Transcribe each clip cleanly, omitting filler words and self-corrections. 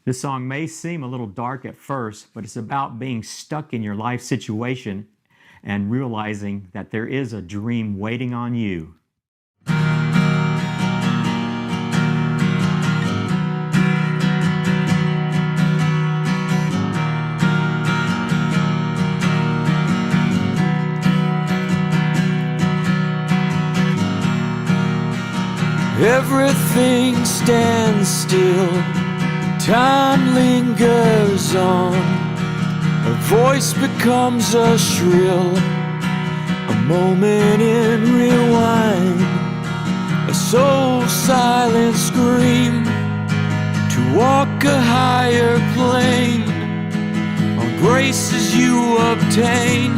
This song may seem a little dark at first, but it's about being stuck in your life situation and realizing that there is a dream waiting on you. Everything stands still, time lingers on, a voice becomes a shrill, a moment in rewind, a soul silent scream, to walk a higher plane, on graces you obtain,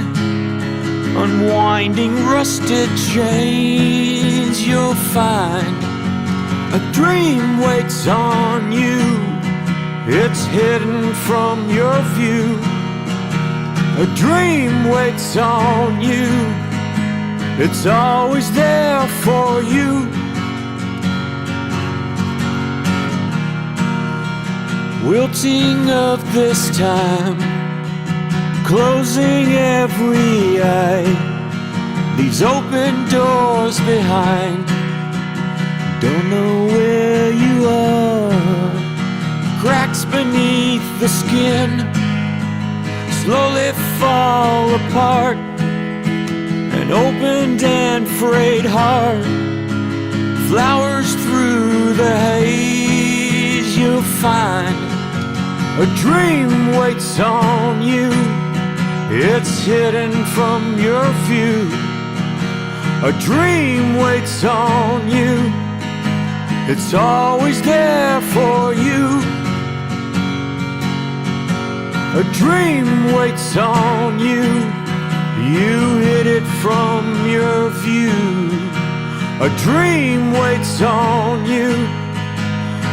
unwinding rusted chains you'll find. A dream waits on you, it's hidden from your view. A dream waits on you, it's always there for you. Wilting of this time, closing every eye, leaves open doors behind. Don't know where you are. Cracks beneath the skin slowly fall apart. An opened and frayed heart, flowers through the haze you'll find. A dream waits on you, it's hidden from your view. A dream waits on you, it's always there for you. A dream waits on you, you hid it from your view. A dream waits on you,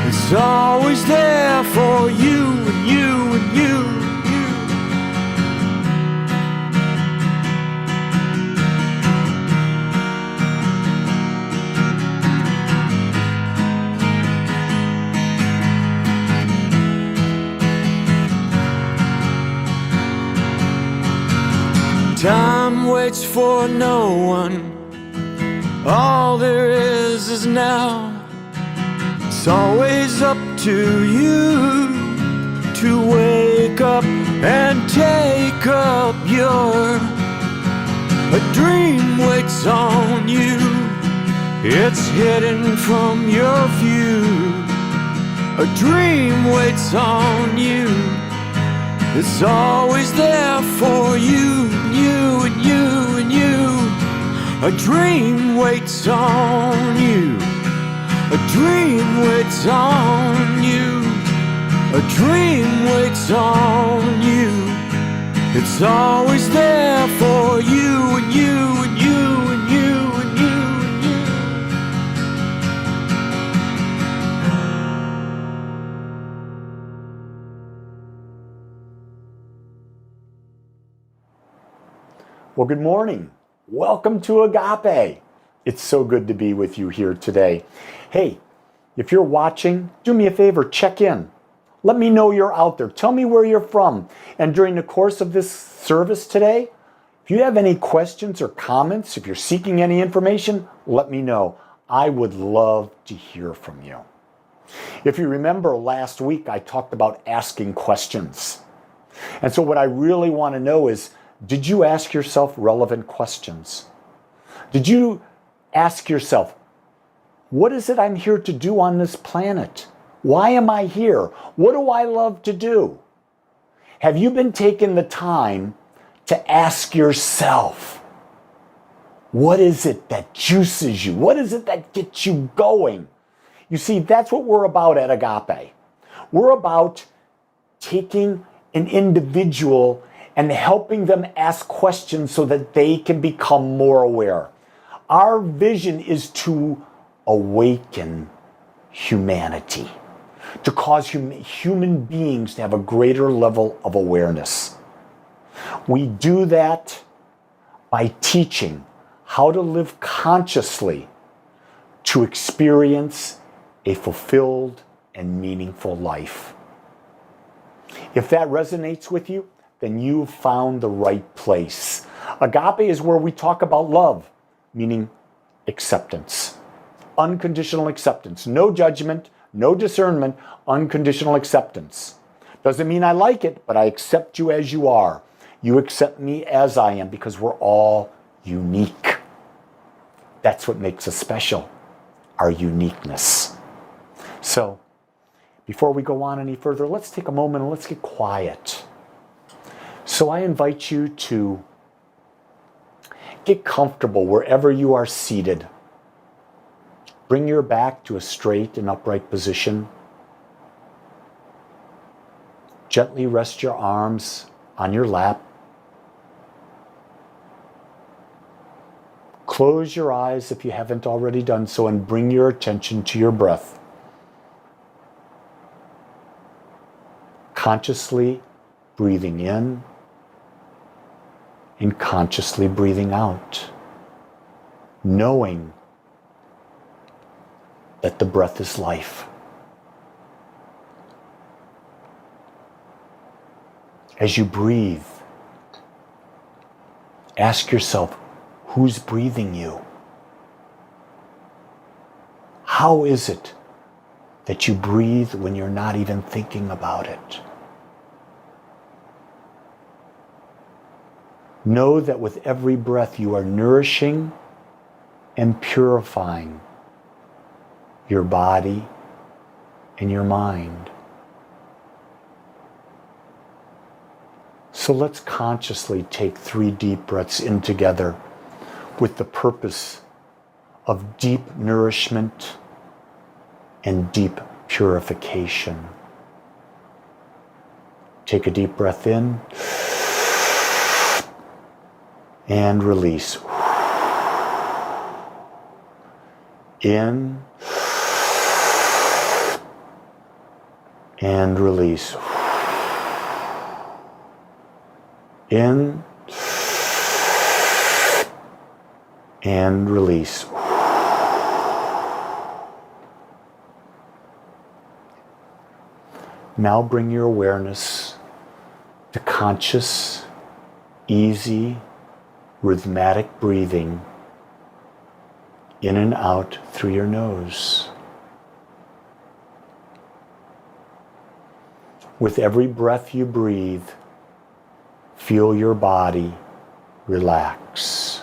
it's always there for you and you and you and you. Time waits for no one, all there is now. It's always up to you to wake up and take up your. A dream waits on you, it's hidden from your view. A dream waits on you, it's always there for you and you and you and you. A dream waits on you, a dream waits on you. A dream waits on you, it's always there for you and you and you and you and you and you. Well, good morning. Welcome to Agape. It's so good to be with you here today. Hey, if you're watching, do me a favor, check in. Let me know you're out there. Tell me where you're from. And during the course of this service today, if you have any questions or comments, if you're seeking any information, let me know. I would love to hear from you. If you remember last week, I talked about asking questions. And so what I really want to know is, did you ask yourself relevant questions? Did you ask yourself, what is it I'm here to do on this planet? Why am I here? What do I love to do? Have you been taking the time to ask yourself, what is it that juices you? What is it that gets you going? You see, that's what we're about at Agape. We're about taking an individual and helping them ask questions so that they can become more aware. Our vision is to awaken humanity, to cause human beings to have a greater level of awareness. We do that by teaching how to live consciously to experience a fulfilled and meaningful life. If that resonates with you, then you've found the right place. Agape is where we talk about love, meaning acceptance. Unconditional acceptance. No judgment, no discernment, unconditional acceptance. Doesn't mean I like it, but I accept you as you are. You accept me as I am because we're all unique. That's what makes us special, our uniqueness. So, before we go on any further, let's take a moment and let's get quiet. So I invite you to get comfortable wherever you are seated. Bring your back to a straight and upright position. Gently rest your arms on your lap. Close your eyes if you haven't already done so and bring your attention to your breath. Consciously breathing in and consciously breathing out, knowing that the breath is life. As you breathe, ask yourself, who's breathing you? How is it that you breathe when you're not even thinking about it? Know that with every breath you are nourishing and purifying your body and your mind. So let's consciously take 3 deep breaths in together with the purpose of deep nourishment and deep purification. Take a deep breath in and release. In and release. In and release. Now bring your awareness to conscious, easy, rhythmic breathing in and out through your nose. With every breath you breathe, feel your body relax.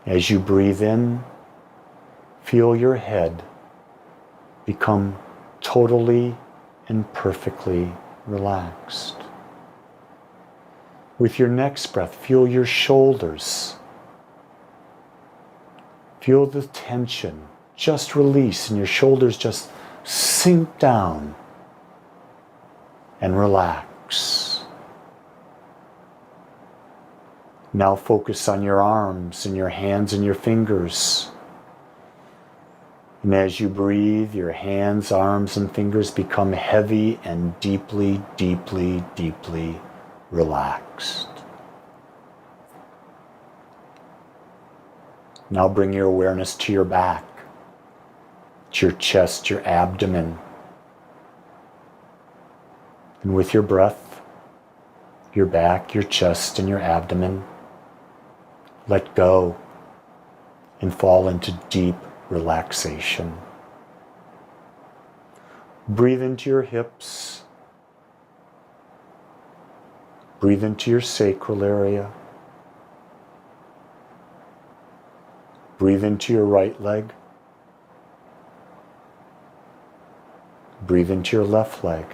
As you breathe in, feel your head become totally and perfectly relaxed. With your next breath, feel your shoulders. Feel the tension just release and your shoulders just sink down and relax. Now focus on your arms and your hands and your fingers. And as you breathe, your hands, arms, and fingers become heavy and deeply, deeply, deeply relaxed. Now bring your awareness to your back, to your chest, your abdomen. And with your breath, your back, your chest, and your abdomen, let go and fall into deep relaxation. Breathe into your hips. Breathe into your sacral area. Breathe into your right leg. Breathe into your left leg.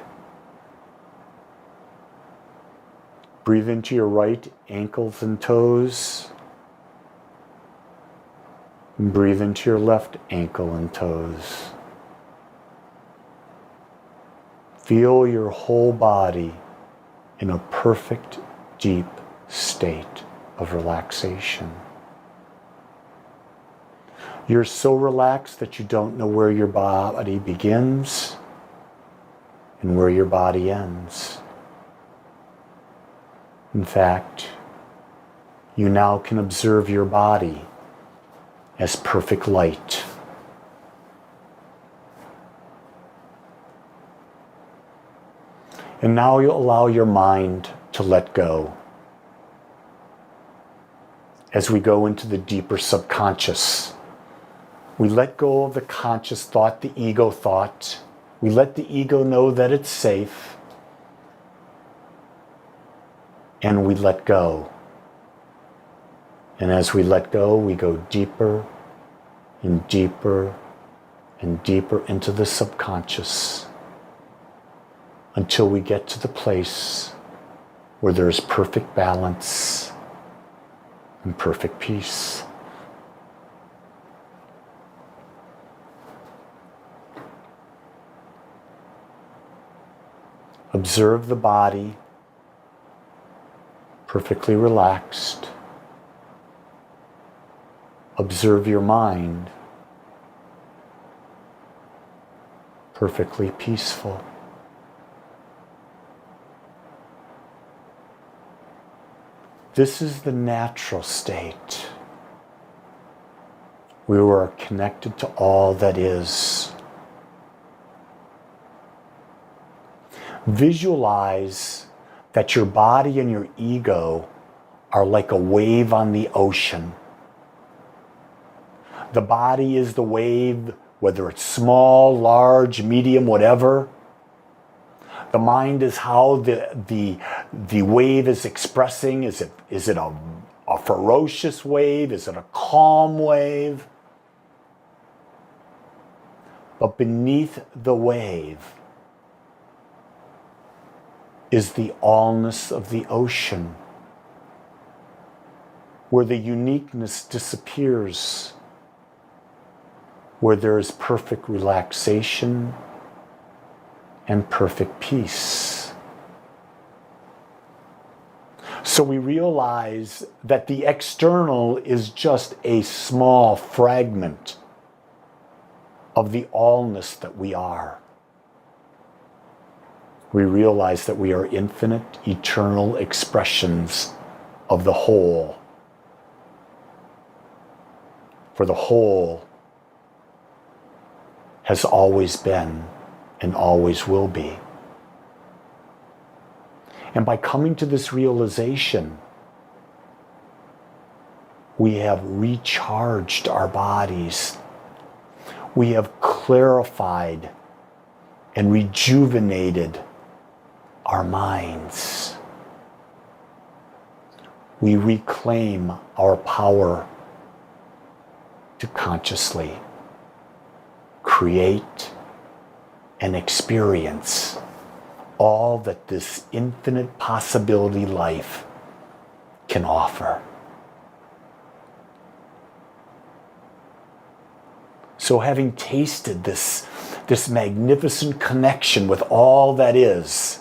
Breathe into your right ankles and toes. And breathe into your left ankle and toes. Feel your whole body in a perfect, deep state of relaxation. You're so relaxed that you don't know where your body begins and where your body ends. In fact, you now can observe your body as perfect light. And now you'll allow your mind to let go as we go into the deeper subconscious. We let go of the conscious thought, the ego thought. We let the ego know that it's safe. And we let go. And as we let go, we go deeper and deeper and deeper into the subconscious until we get to the place where there's perfect balance and perfect peace. Observe the body perfectly relaxed. Observe your mind perfectly peaceful. This is the natural state. We are connected to all that is. Visualize that your body and your ego are like a wave on the ocean. The body is the wave, whether it's small, large, medium, whatever. The mind is how the wave is expressing. Is it a ferocious wave? Is it a calm wave? But beneath the wave is the allness of the ocean, where the uniqueness disappears, where there is perfect relaxation and perfect peace. So we realize that the external is just a small fragment of the allness that we are. We realize that we are infinite, eternal expressions of the whole. For the whole has always been and always will be. And by coming to this realization, we have recharged our bodies. We have clarified and rejuvenated our minds. We reclaim our power to consciously create and experience all that this infinite possibility life can offer. So having tasted this magnificent connection with all that is,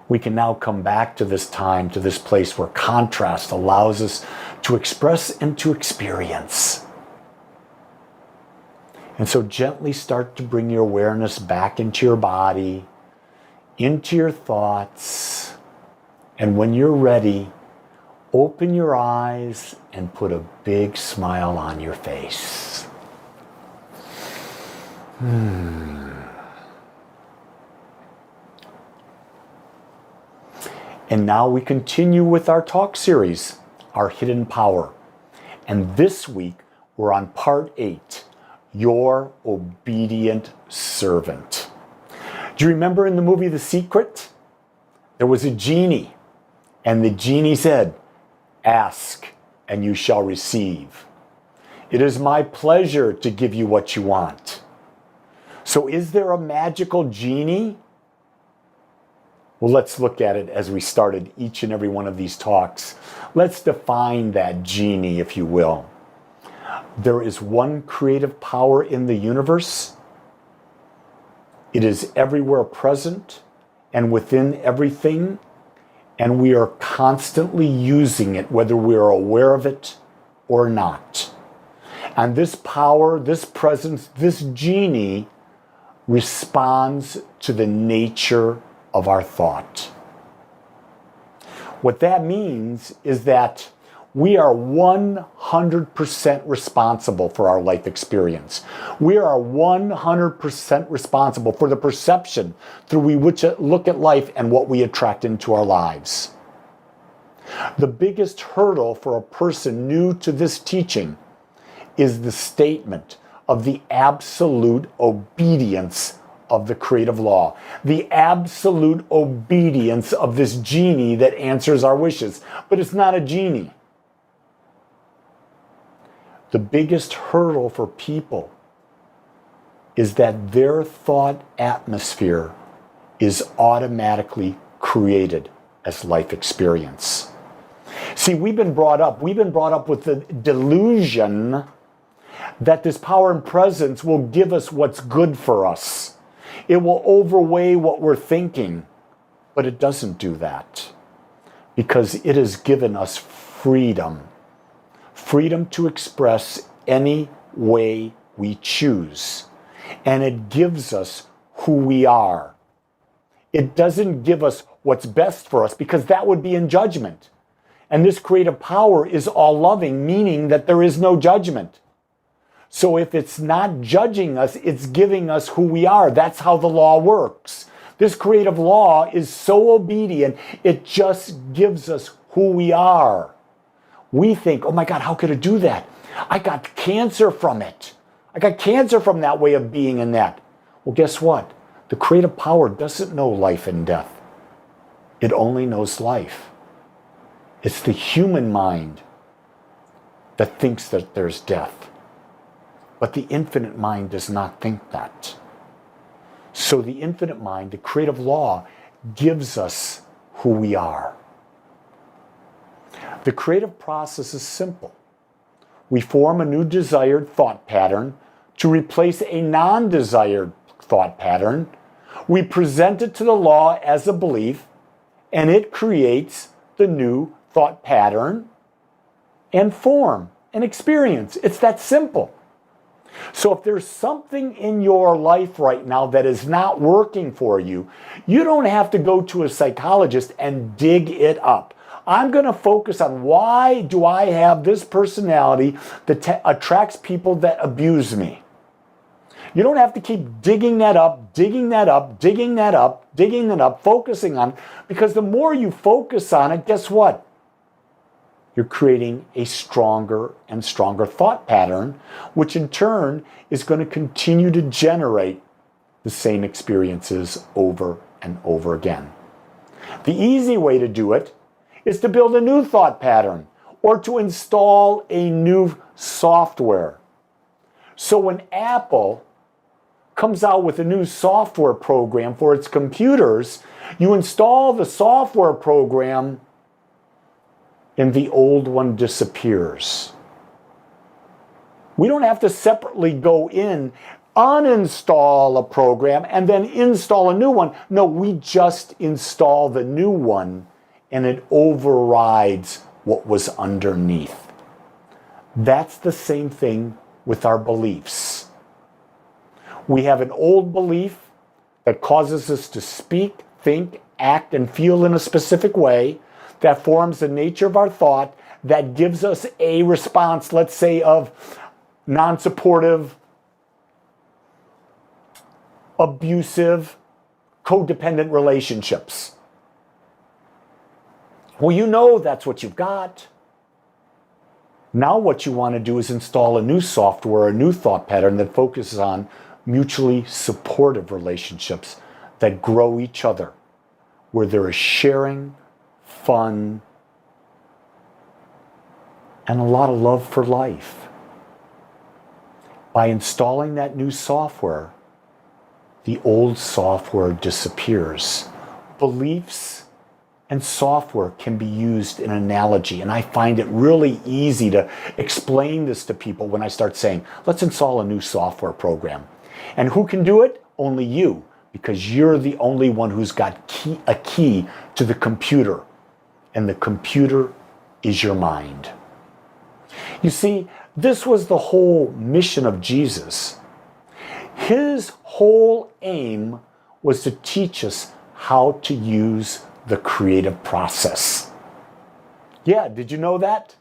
we can now come back to this time, to this place where contrast allows us to express and to experience. And so gently start to bring your awareness back into your body, into your thoughts. And when you're ready, open your eyes and put a big smile on your face. And now we continue with our talk series, Our Hidden Power. And this week, we're on part 8, Your Obedient Servant. Do you remember in the movie The Secret? There was a genie, and the genie said, "Ask, and you shall receive. It is my pleasure to give you what you want." So is there a magical genie? Well, let's look at it as we started each and every one of these talks. Let's define that genie, if you will. There is one creative power in the universe. It is everywhere present and within everything, and we are constantly using it, whether we are aware of it or not. And this power, this presence, this genie responds to the nature of our thought. What that means is that We are 100% responsible for our life experience. We are 100% responsible for the perception through which we look at life and what we attract into our lives. The biggest hurdle for a person new to this teaching is the statement of the absolute obedience of the creative law, the absolute obedience of this genie that answers our wishes. But it's not a genie. The biggest hurdle for people is that their thought atmosphere is automatically created as life experience. See, we've been brought up with the delusion that this power and presence will give us what's good for us. It will overweigh what we're thinking, but it doesn't do that because it has given us freedom. Freedom to express any way we choose. And it gives us who we are. It doesn't give us what's best for us because that would be in judgment. And this creative power is all loving, meaning that there is no judgment. So if it's not judging us, it's giving us who we are. That's how the law works. This creative law is so obedient, it just gives us who we are. We think, oh my God, how could it do that? I got cancer from it. I got cancer from that way of being in that. Well, guess what? The creative power doesn't know life and death. It only knows life. It's the human mind that thinks that there's death. But the infinite mind does not think that. So the infinite mind, the creative law, gives us who we are. The creative process is simple. We form a new desired thought pattern to replace a non-desired thought pattern. We present it to the law as a belief, and it creates the new thought pattern and form and experience. It's that simple. So if there's something in your life right now that is not working for you, you don't have to go to a psychologist and dig it up. I'm going to focus on why do I have this personality that attracts people that abuse me. You don't have to keep digging that up, focusing on it, because the more you focus on it, guess what? You're creating a stronger and stronger thought pattern, which in turn is going to continue to generate the same experiences over and over again. The easy way to do it is to build a new thought pattern or to install a new software. So when Apple comes out with a new software program for its computers, you install the software program and the old one disappears. We don't have to separately go in, uninstall a program, and then install a new one. No, we just install the new one and it overrides what was underneath. That's the same thing with our beliefs. We have an old belief that causes us to speak, think, act, and feel in a specific way that forms the nature of our thought that gives us a response, let's say, of non-supportive, abusive, codependent relationships. Well, you know that's what you've got. Now what you want to do is install a new software, a new thought pattern that focuses on mutually supportive relationships that grow each other, where there is sharing, fun, and a lot of love for life. By installing that new software, the old software disappears. Beliefs and software can be used in analogy, and I find it really easy to explain this to people when I start saying, let's install a new software program. And who can do it? Only you, because you're the only one who's got a key to the computer, and the computer is your mind. You see, this was the whole mission of Jesus. His whole aim was to teach us how to use the creative process. Yeah, did you know that?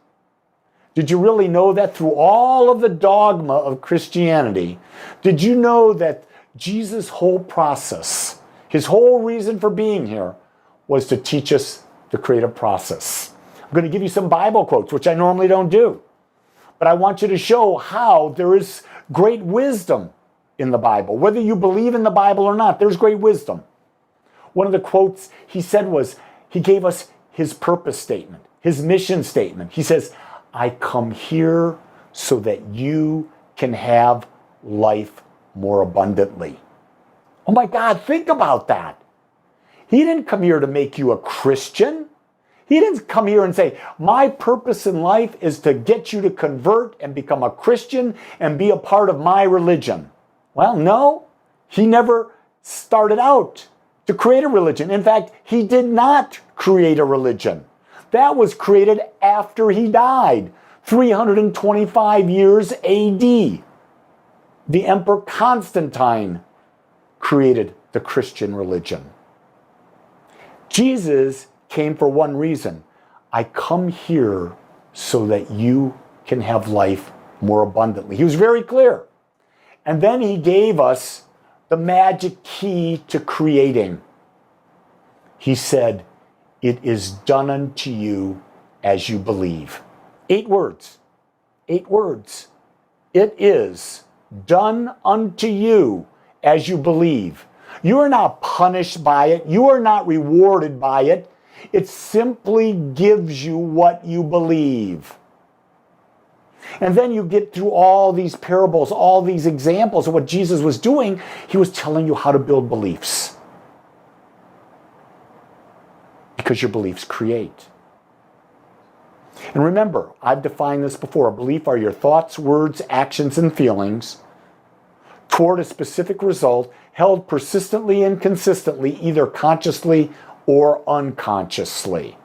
Did you really know that through all of the dogma of Christianity? Did you know that Jesus' whole process, his whole reason for being here, was to teach us the creative process? I'm going to give you some Bible quotes, which I normally don't do. But I want you to show how there is great wisdom in the Bible. Whether you believe in the Bible or not, there's great wisdom. One of the quotes he said was, he gave us his purpose statement, his mission statement. He says, I come here so that you can have life more abundantly. Oh my God, think about that. He didn't come here to make you a Christian. He didn't come here and say, my purpose in life is to get you to convert and become a Christian and be a part of my religion. Well, no, he never started out to create a religion. In fact, he did not create a religion. That was created after he died, 325 years AD. The Emperor Constantine created the Christian religion. Jesus came for one reason. I come here so that you can have life more abundantly. He was very clear. And then he gave us the magic key to creating. He said, it is done unto you as you believe. 8 words. 8 words. It is done unto you as you believe. You are not punished by it. You are not rewarded by it. It simply gives you what you believe. And then you get through all these parables, all these examples of what Jesus was doing. He was telling you how to build beliefs. Because your beliefs create. And remember, I've defined this before. A belief are your thoughts, words, actions, and feelings toward a specific result held persistently and consistently, either consciously or unconsciously.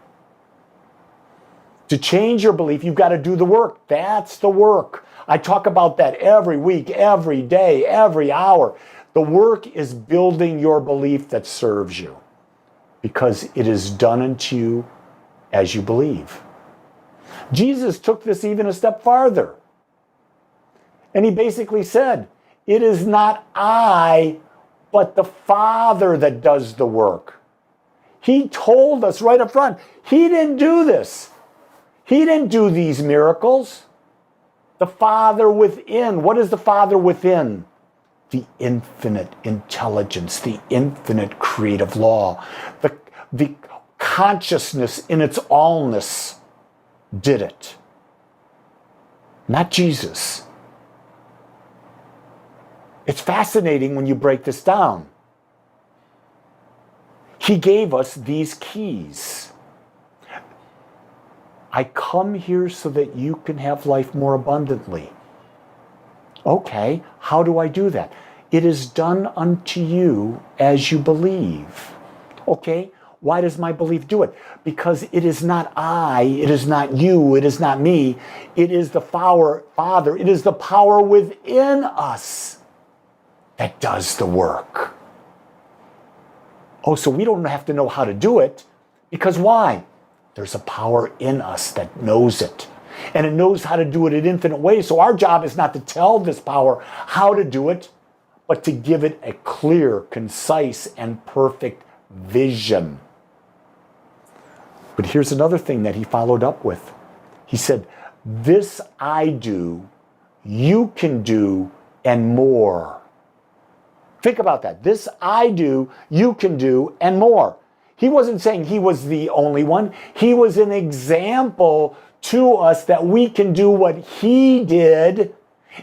To change your belief, you've got to do the work. That's the work. I talk about that every week, every day, every hour. The work is building your belief that serves you, because it is done unto you as you believe. Jesus took this even a step farther. And he basically said, it is not I, but the Father that does the work. He told us right up front, he didn't do this. He didn't do these miracles. The Father within. What is the Father within? The infinite intelligence, the infinite creative law, the consciousness in its allness did it. Not Jesus. It's fascinating when you break this down. He gave us these keys. I come here so that you can have life more abundantly. Okay, how do I do that? It is done unto you as you believe. Okay, why does my belief do it? Because it is not I, it is not you, it is not me. It is the Father, it is the power within us that does the work. Oh, so we don't have to know how to do it, because why? There's a power in us that knows it. And it knows how to do it in infinite ways. So our job is not to tell this power how to do it, but to give it a clear, concise, and perfect vision. But here's another thing that he followed up with. He said, this I do, you can do, and more. Think about that. This I do, you can do, and more. He wasn't saying he was the only one. He was an example to us that we can do what he did,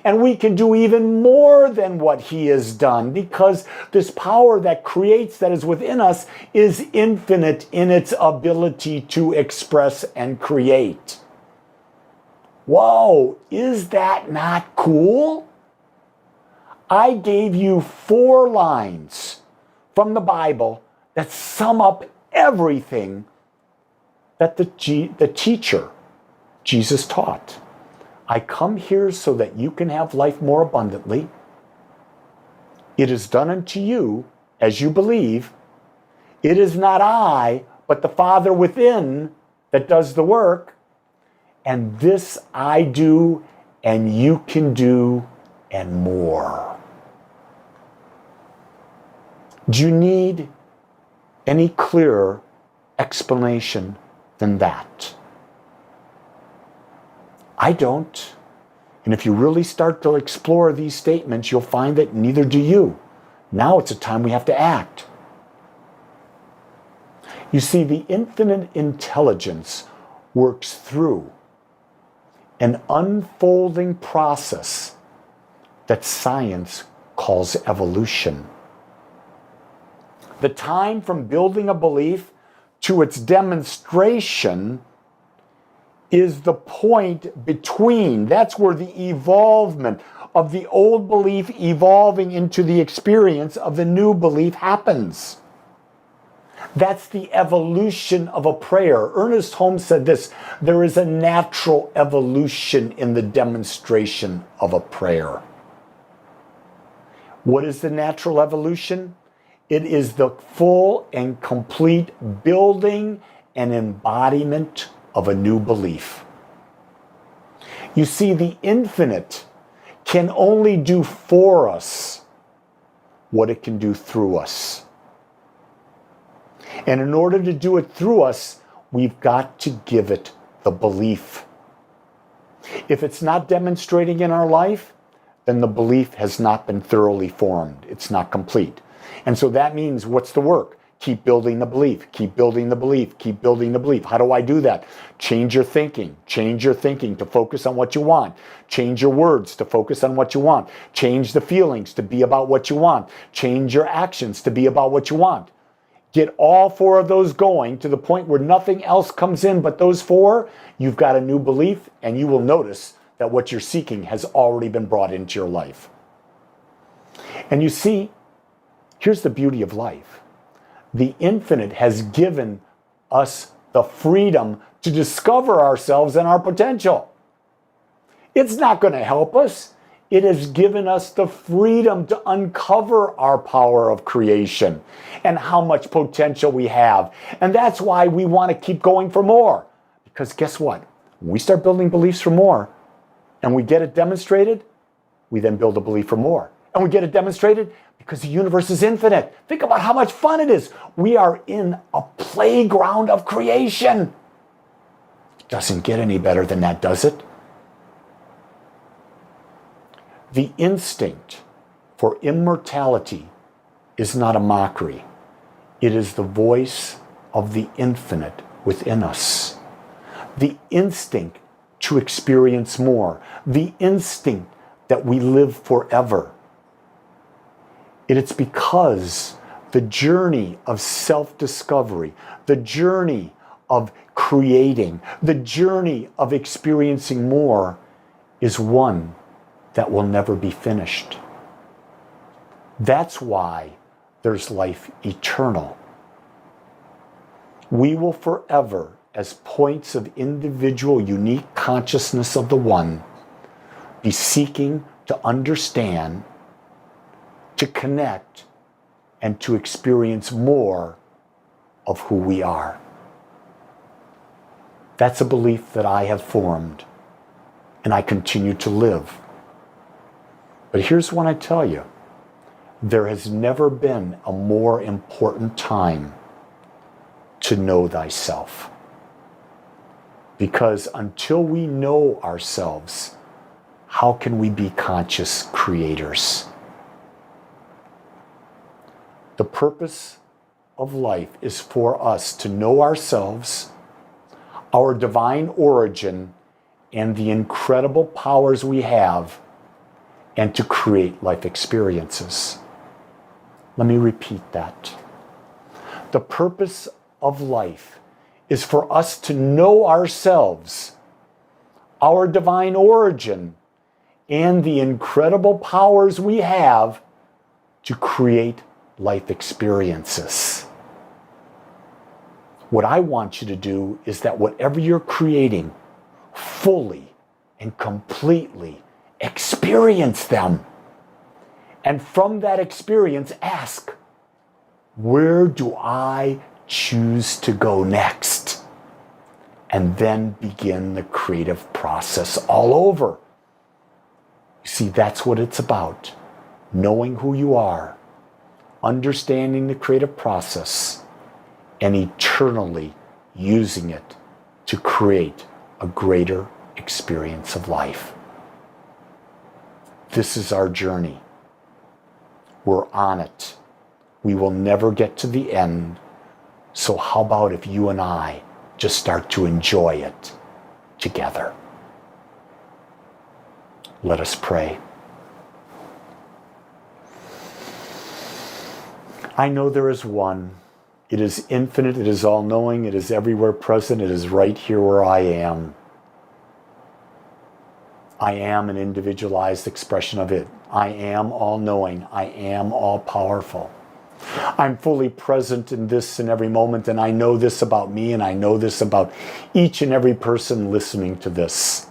and we can do even more than what he has done, because this power that creates, that is within us, is infinite in its ability to express and create. Whoa, is that not cool? I gave you 4 lines from the Bible that sum up everything that the teacher, Jesus, taught. I come here so that you can have life more abundantly. It is done unto you as you believe. It is not I, but the Father within that does the work. and this I do, and you can do, and more. Do you need any clearer explanation than that? I don't. And if you really start to explore these statements, you'll find that neither do you. Now it's a time we have to act. You see, the infinite intelligence works through an unfolding process that science calls evolution. The time from building a belief to its demonstration is the point between. That's where the evolvement of the old belief evolving into the experience of the new belief happens. That's the evolution of a prayer. Ernest Holmes said this: there is a natural evolution in the demonstration of a prayer. What is the natural evolution? It is the full and complete building and embodiment of a new belief. You see, the infinite can only do for us what it can do through us. And in order to do it through us, we've got to give it the belief. If it's not demonstrating in our life, then the belief has not been thoroughly formed. It's not complete. And so that means, what's the work? Keep building the belief, keep building the belief, keep building the belief. How do I do that? Change your thinking to focus on what you want. Change your words to focus on what you want. Change the feelings to be about what you want. Change your actions to be about what you want. Get all four of those going to the point where nothing else comes in but those four. You've got a new belief, and you will notice that what you're seeking has already been brought into your life. And you see, here's the beauty of life. The infinite has given us the freedom to discover ourselves and our potential. It's not going to help us. It has given us the freedom to uncover our power of creation and how much potential we have. And that's why we want to keep going for more. Because guess what? When we start building beliefs for more and we get it demonstrated, we then build a belief for more. And we get it demonstrated because the universe is infinite. Think about how much fun it is. We are in a playground of creation. It doesn't get any better than that, does it? The instinct for immortality is not a mockery. It is the voice of the infinite within us. The instinct to experience more. The instinct that we live forever. It's because the journey of self-discovery, the journey of creating, the journey of experiencing more is one that will never be finished. That's why there's life eternal. We will forever, as points of individual unique consciousness of the One, be seeking to understand, to connect, and to experience more of who we are. That's a belief that I have formed, and I continue to live. But here's what I tell you. There has never been a more important time to know thyself. Because until we know ourselves, how can we be conscious creators? The purpose of life is for us to know ourselves, our divine origin, and the incredible powers we have, and to create life experiences. Let me repeat that. The purpose of life is for us to know ourselves, our divine origin, and the incredible powers we have to create life experiences. What I want you to do is that whatever you're creating, fully and completely experience them. And from that experience, ask, where do I choose to go next? and then begin the creative process all over. You see, that's what it's about. Knowing who you are, understanding the creative process, and eternally using it to create a greater experience of life. This is our journey. We're on it. We will never get to the end. So how about if you and I just start to enjoy it together? Let us pray. I know there is one. It is infinite, it is all-knowing, it is everywhere present, it is right here where I am. I am an individualized expression of it. I am all-knowing, I am all-powerful. I'm fully present in this and every moment, and I know this about me, and I know this about each and every person listening to this.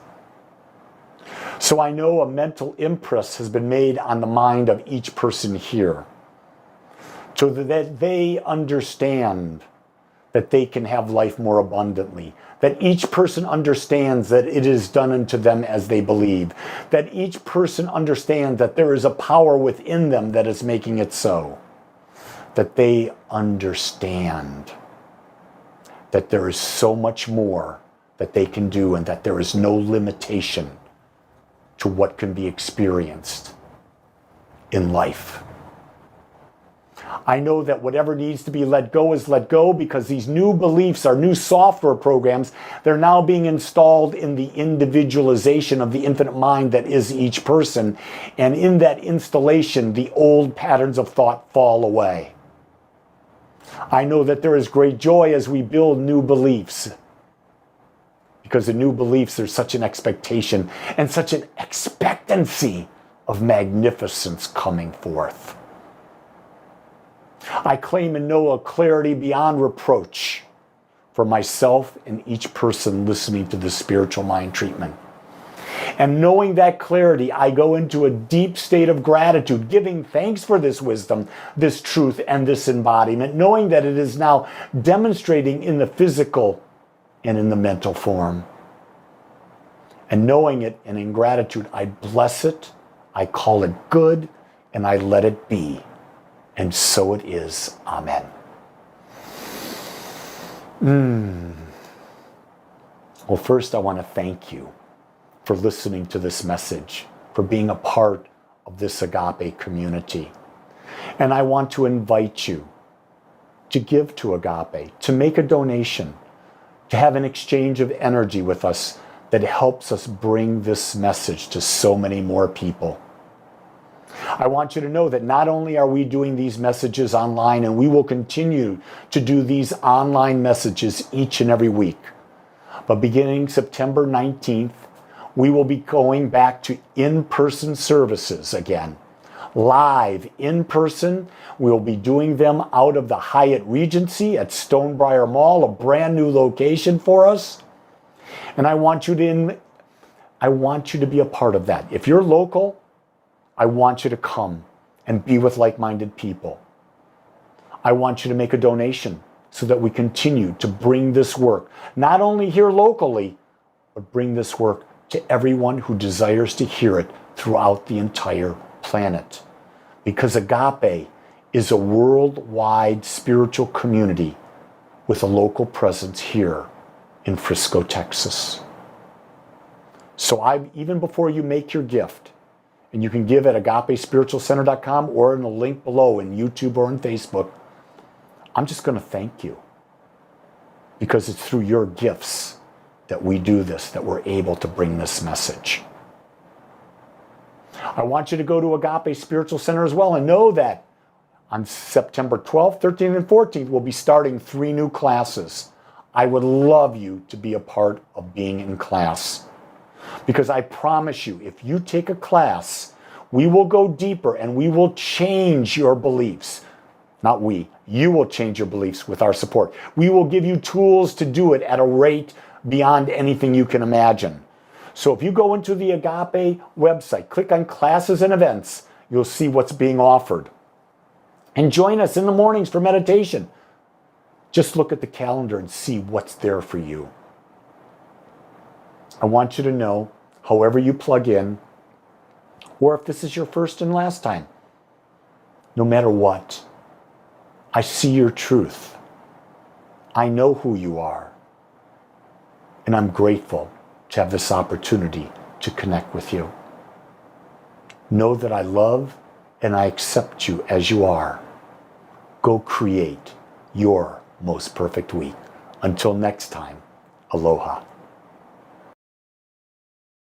So I know a mental impress has been made on the mind of each person here, so that they understand that they can have life more abundantly, that each person understands that it is done unto them as they believe, that each person understands that there is a power within them that is making it so, that they understand that there is so much more that they can do and that there is no limitation to what can be experienced in life. I know that whatever needs to be let go is let go, because these new beliefs are new software programs. They're now being installed in the individualization of the infinite mind that is each person. And in that installation, the old patterns of thought fall away. I know that there is great joy as we build new beliefs, because in new beliefs there's such an expectation and such an expectancy of magnificence coming forth. I claim and know a clarity beyond reproach for myself and each person listening to this spiritual mind treatment. And knowing that clarity, I go into a deep state of gratitude, giving thanks for this wisdom, this truth, and this embodiment, knowing that it is now demonstrating in the physical and in the mental form. And knowing it and in gratitude, I bless it, I call it good, and I let it be. And so it is. Amen. Well, first I want to thank you for listening to this message, for being a part of this Agape community. And I want to invite you to give to Agape, to make a donation, to have an exchange of energy with us that helps us bring this message to so many more people. I want you to know that not only are we doing these messages online, and we will continue to do these online messages each and every week, but beginning September 19th, we will be going back to in-person services again. Live, in person. We'll be doing them out of the Hyatt Regency at Stonebriar Mall, a brand new location for us. And I want you to be a part of that. If you're local, I want you to come and be with like-minded people. I want you to make a donation so that we continue to bring this work, not only here locally, but bring this work to everyone who desires to hear it throughout the entire planet. Because Agape is a worldwide spiritual community with a local presence here in Frisco, Texas. So even before you make your gift, and you can give at agapespiritualcenter.com or in the link below in YouTube or in Facebook, I'm just going to thank you, because it's through your gifts that we do this, that we're able to bring this message. I want you to go to Agape Spiritual Center as well, and know that on September 12th, 13th, and 14th, we'll be starting 3 new classes. I would love you to be a part of being in class, because I promise you, if you take a class, we will go deeper and we will change your beliefs. Not we, you will change your beliefs with our support. We will give you tools to do it at a rate beyond anything you can imagine. So if you go into the Agape website, click on classes and events, you'll see what's being offered. And join us in the mornings for meditation. Just look at the calendar and see what's there for you. I want you to know, however you plug in, or if this is your first and last time, no matter what, I see your truth. I know who you are. And I'm grateful to have this opportunity to connect with you. Know that I love and I accept you as you are. Go create your most perfect week. Until next time, aloha.